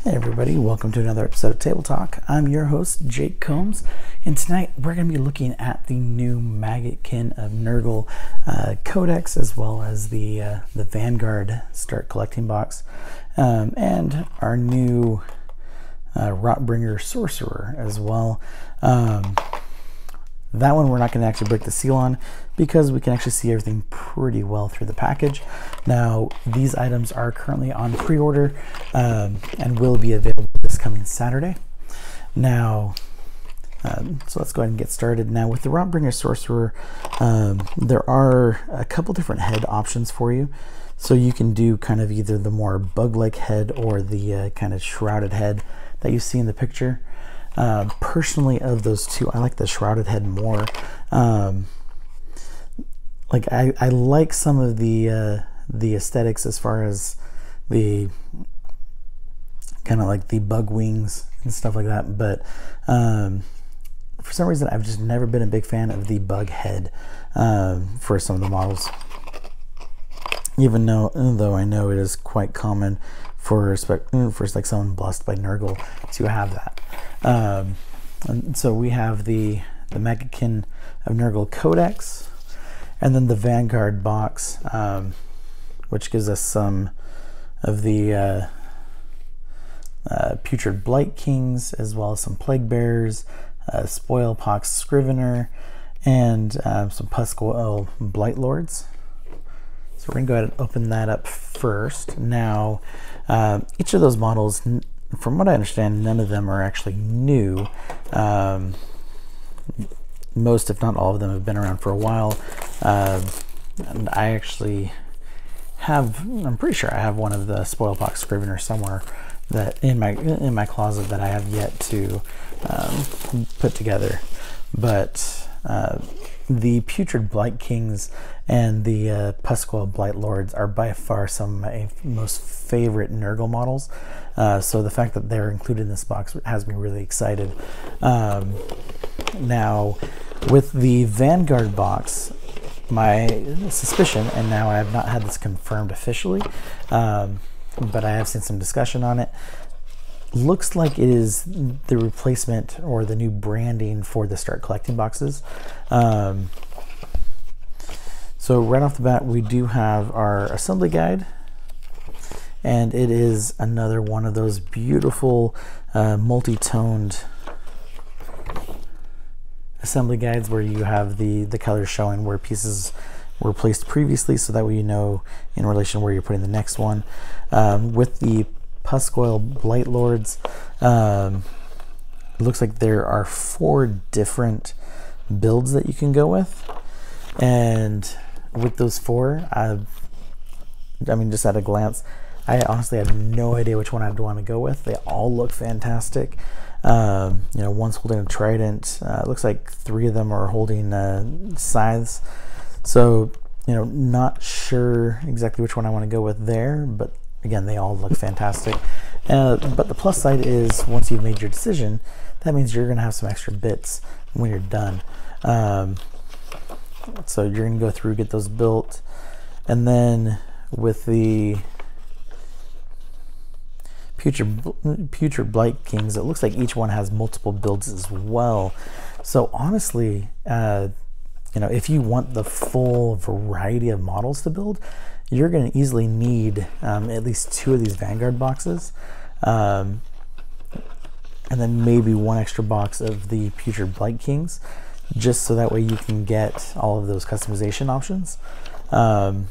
Hey everybody, welcome to another episode of Table Talk. I'm your host, Jake Combs, and tonight we're going to be looking at the new Maggotkin of Nurgle Codex, as well as the Vanguard Start Collecting box, and our new Rotbringer Sorcerer as well. That one we're not going to actually break the seal on because we can actually see everything pretty well through the package. Now, these items are currently on pre-order and will be available this coming Saturday. Now, so let's go ahead and get started. Now, with the Rotbringer Sorcerer, there are a couple different head options for you. So you can do kind of either the more bug-like head or the kind of shrouded head that you see in the picture. Personally, of those two, I like the shrouded head more. Like I like some of the aesthetics as far as the kind of like the bug wings and stuff like that, but for some reason I've just never been a big fan of the bug head for some of the models, even though I know it is quite common for like someone blessed by Nurgle to have that. And so we have the Maggotkin of Nurgle Codex, and then the Vanguard box, which gives us some of the Putrid Blight Kings, as well as some Plague Bearers, Spoilpox Scrivener, and some Puscoil Blight Lords. So we're going to go ahead and open that up first. Now, each of those models, from what I understand, none of them are actually new. Most, if not all of them, have been around for a while. And I actually have, I'm pretty sure I have one of the Spoilpox Scrivener somewhere that in my closet that I have yet to put together. But the Putrid Blight Kings and the Puscoil Blight Lords are by far some of my most favorite Nurgle models. So the fact that they're included in this box has me really excited. Now, with the Vanguard box, my suspicion, and now I have not had this confirmed officially, but I have seen some discussion on it, looks like it is the replacement or the new branding for the Start Collecting boxes. So right off the bat, we do have our assembly guide, and it is another one of those beautiful multi-toned assembly guides where you have the colors showing where pieces were placed previously, so that way you know in relation where you're putting the next one. With the Puscoil Blight Lords, it looks like there are 4 different builds that you can go with, and with those 4, I mean, just at a glance, I honestly have no idea which one I'd want to go with. They all look fantastic. You know, one's holding a trident. It looks like 3 of them are holding scythes. So, you know, not sure exactly which one I want to go with there, but again, they all look fantastic. But the plus side is, once you've made your decision, that means you're going to have some extra bits when you're done. So you're going to go through, get those built, and then with the Putrid Blight Kings, it looks like each one has multiple builds as well. So honestly, you know, if you want the full variety of models to build, you're going to easily need at least 2 of these Vanguard boxes, and then maybe 1 extra box of the Putrid Blight Kings, just so that way you can get all of those customization options. And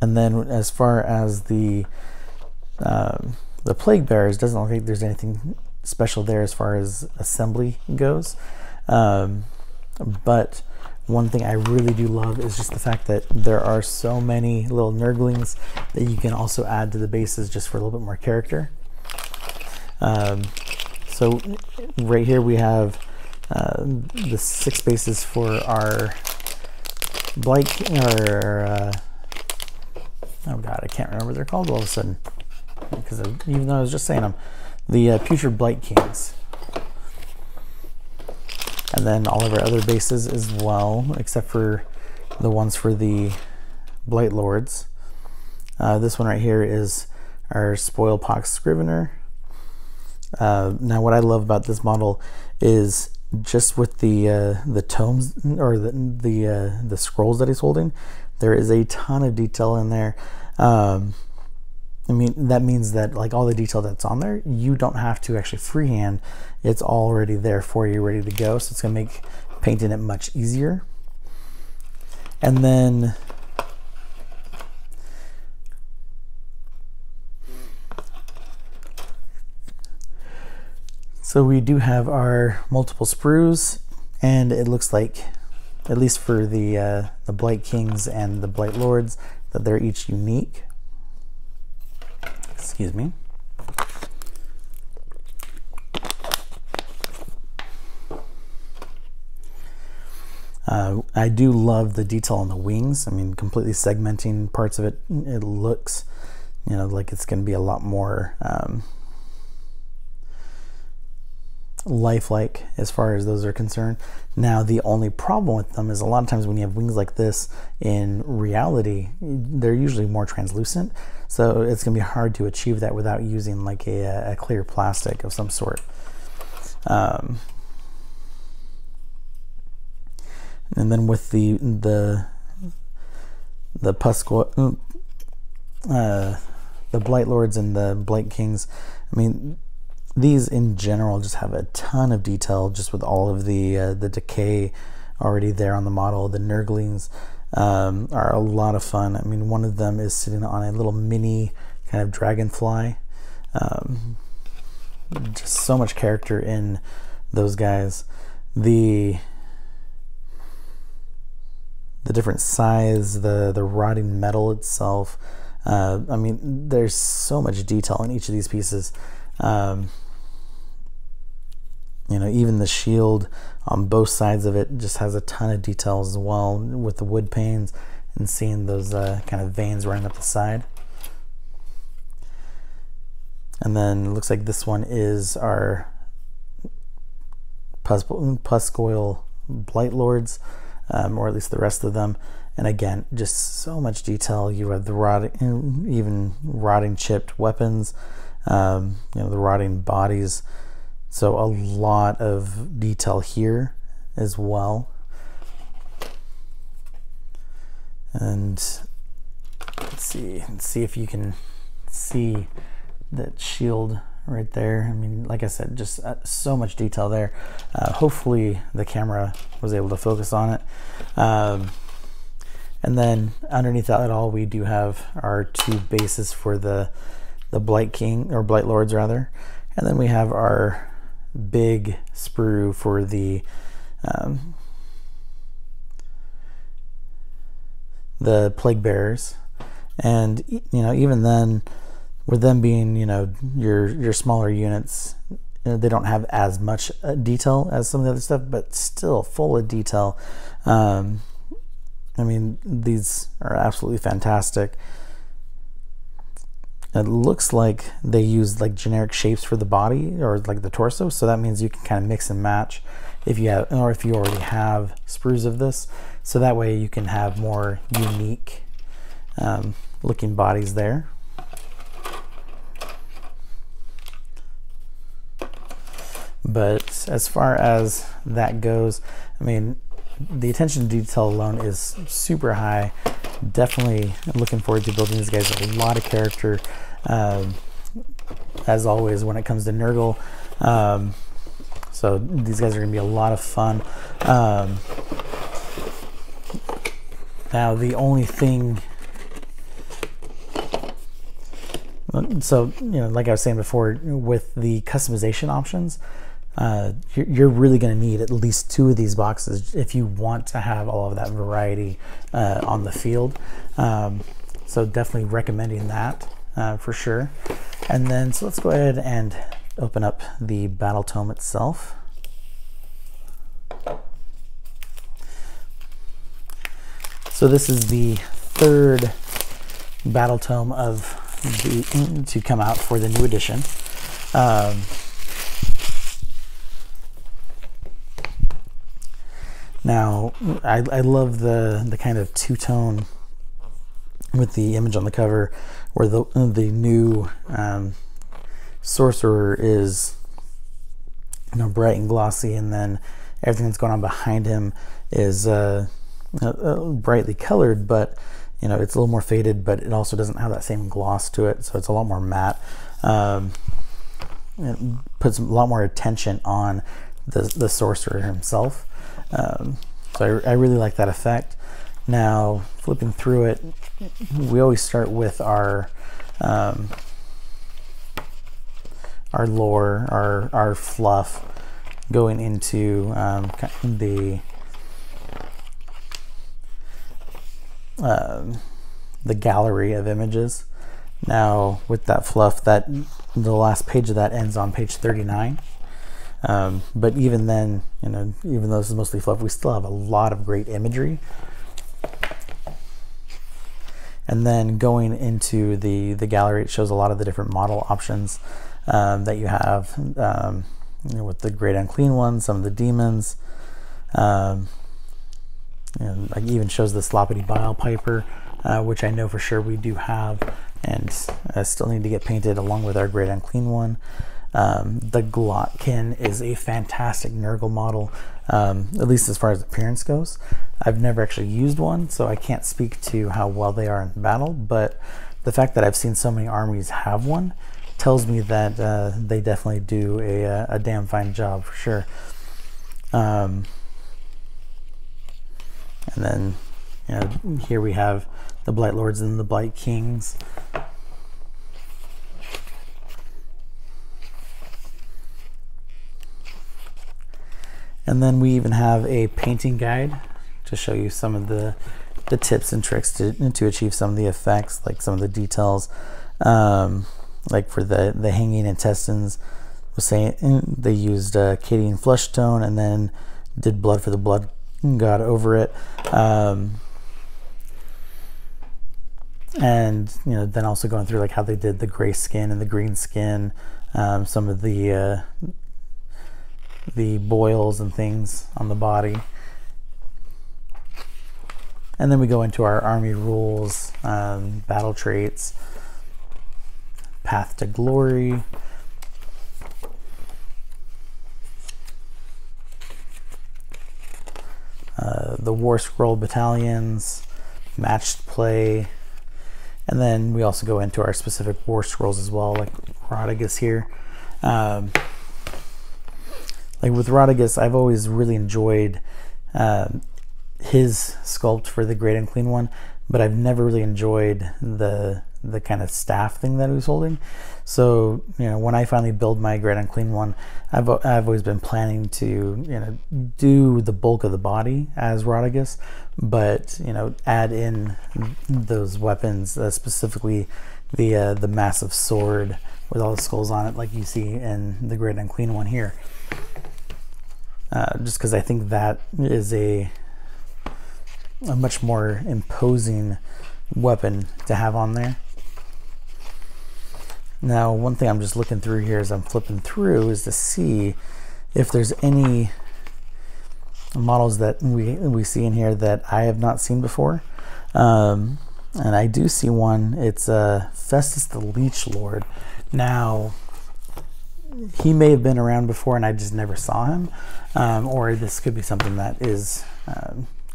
then as far as the Plague Bearers, doesn't look like there's anything special there as far as assembly goes. But one thing I really do love is just the fact that there are so many little Nurglings that you can also add to the bases just for a little bit more character. So right here we have the 6 bases for our Blight, or oh god, I can't remember what they're called all of a sudden, because even though I was just saying them, the Putrid Blight Kings. And then all of our other bases as well, except for the ones for the Blight Lords. This one right here is our Spoilpox Scrivener. Now what I love about this model is just with the tomes or the scrolls that he's holding, there is a ton of detail in there. I mean, that means that like all the detail that's on there, you don't have to actually freehand. It's already there for you, ready to go. So it's gonna make painting it much easier. And then so we do have our multiple sprues, and it looks like, at least for the Blight Kings and the Blight Lords, that they're each unique. Excuse me. I do love the detail on the wings. I mean, completely segmenting parts of it. It looks, you know, like it's going to be a lot more lifelike as far as those are concerned. Now, the only problem with them is a lot of times when you have wings like this in reality, they're usually more translucent. So it's going to be hard to achieve that without using like a clear plastic of some sort. And then with the Blight Lords and the Blight Kings, I mean, these in general just have a ton of detail, just with all of the decay already there on the model. The Nurglings are a lot of fun. I mean, one of them is sitting on a little mini kind of dragonfly. Just so much character in those guys. The different size, the rotting metal itself. I mean, there's so much detail in each of these pieces. You know, even the shield on both sides of it just has a ton of details as well, with the wood panes and seeing those kind of veins running up the side. And then it looks like this one is our Puscoil Blight Lords, or at least the rest of them. And again, just so much detail. You have the rotting, even rotting chipped weapons, you know, the rotting bodies. So a lot of detail here as well. And let's see if you can see that shield right there. I mean, like I said, just so much detail there. Hopefully the camera was able to focus on it. And then underneath that all, we do have our two bases for the Blight King, or Blight Lords rather. And then we have our big sprue for the Plague Bearers. And you know, even then, with them being, you know, your smaller units, you know, they don't have as much detail as some of the other stuff, but still full of detail. I mean, these are absolutely fantastic. It looks like they use like generic shapes for the body or like the torso, so that means you can kind of mix and match if you have, or if you already have sprues of this, so that way you can have more unique looking bodies there. But as far as that goes, I mean, the attention to detail alone is super high. Definitely looking forward to building these guys with a lot of character. As always, when it comes to Nurgle, so these guys are going to be a lot of fun. Now, the only thing, so you know, like I was saying before, with the customization options, you're really going to need at least 2 of these boxes if you want to have all of that variety on the field. So definitely recommending that for sure. And then, so let's go ahead and open up the battle tome itself. So this is the 3rd battle tome of to come out for the new edition. Now, I love the kind of two-tone with the image on the cover, where the new sorcerer is, you know, bright and glossy, and then everything that's going on behind him is brightly colored, but you know, it's a little more faded, but it also doesn't have that same gloss to it, so it's a lot more matte. It puts a lot more attention on the sorcerer himself. So I really like that effect. Now, flipping through it, we always start with our lore, our fluff, going into the gallery of images. Now, with that fluff, that the last page of that ends on page 39. But even then, you know, even though this is mostly fluff, we still have a lot of great imagery. And then going into the gallery, it shows a lot of the different model options that you have, you know, with the great unclean ones, some of the demons. And it even shows the sloppity bile piper, which I know for sure we do have, and still need to get painted along with our great unclean one. The Maggotkin is a fantastic Nurgle model, at least as far as appearance goes. I've never actually used one, so I can't speak to how well they are in battle, but the fact that I've seen so many armies have one tells me that they definitely do a damn fine job for sure. And then, you know, here we have the Blight Lords and the Blight Kings. And then we even have a painting guide to show you some of the tips and tricks to achieve some of the effects, like some of the details. Like for the hanging intestines, was saying they used Cadian flesh tone and then did blood for the blood god over it. And you know, then also going through like how they did the gray skin and the green skin, some of the boils and things on the body. And then we go into our army rules, battle traits, path to glory, the war scroll battalions, matched play, and then we also go into our specific war scrolls as well, like Rodigus here. Like with Rodigus, I've always really enjoyed his sculpt for the Great Unclean One, but I've never really enjoyed the kind of staff thing that he was holding. So, you know, when I finally build my Great Unclean One, I've always been planning to, you know, do the bulk of the body as Rodigus, but, you know, add in those weapons, specifically the massive sword with all the skulls on it, like you see in the Great Unclean One here. Just because I think that is a much more imposing weapon to have on there. Now, one thing I'm just looking through here as I'm flipping through is to see if there's any models that we see in here that I have not seen before. And I do see one. It's Festus the Leech Lord. Now, he may have been around before and I just never saw him, or this could be something that is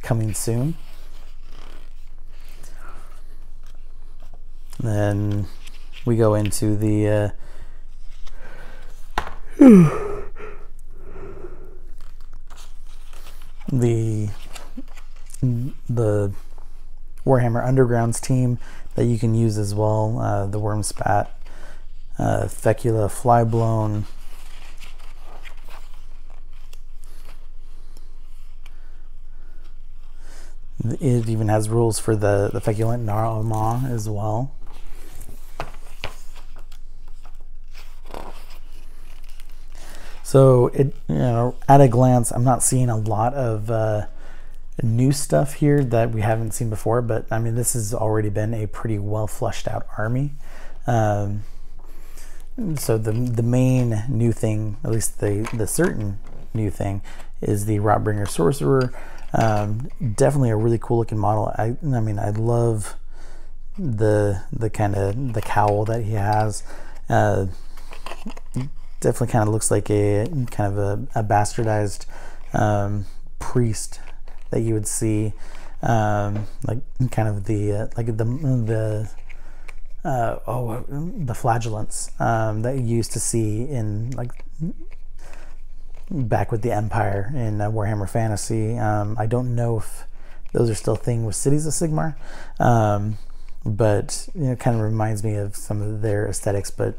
coming soon. Then we go into the Warhammer Undergrounds team that you can use as well. The Worm Spat, Fecula Flyblown, it even has rules for the Feculent Narama as well. So it, you know, at a glance, I'm not seeing a lot of new stuff here that we haven't seen before, but I mean, this has already been a pretty well fleshed out army. So the main new thing, at least the certain new thing, is the Rotbringer Sorcerer. Definitely a really cool looking model. I mean, I love the kind of the cowl that he has. Definitely kind of looks like a kind of a bastardized priest that you would see, like kind of the the flagellants that you used to see in like back with the Empire in Warhammer Fantasy. I don't know if those are still a thing with Cities of Sigmar, but you know, it kind of reminds me of some of their aesthetics, but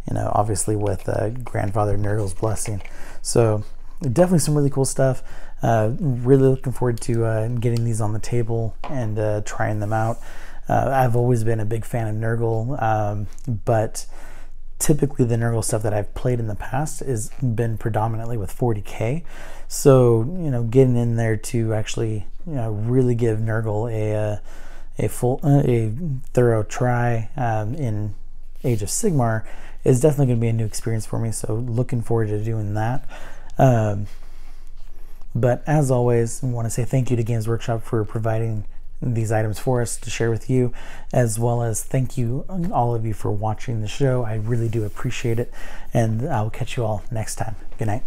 you know, obviously with Grandfather Nurgle's blessing. So definitely some really cool stuff. Really looking forward to getting these on the table and trying them out. I've always been a big fan of Nurgle, but typically the Nurgle stuff that I've played in the past has been predominantly with 40k. So you know, getting in there to actually, you know, really give Nurgle a thorough try in Age of Sigmar is definitely going to be a new experience for me. So looking forward to doing that. But as always, I want to say thank you to Games Workshop for providing these items for us to share with you, as well as thank you all of you for watching the show. I really do appreciate it, and I'll catch you all next time. Good night.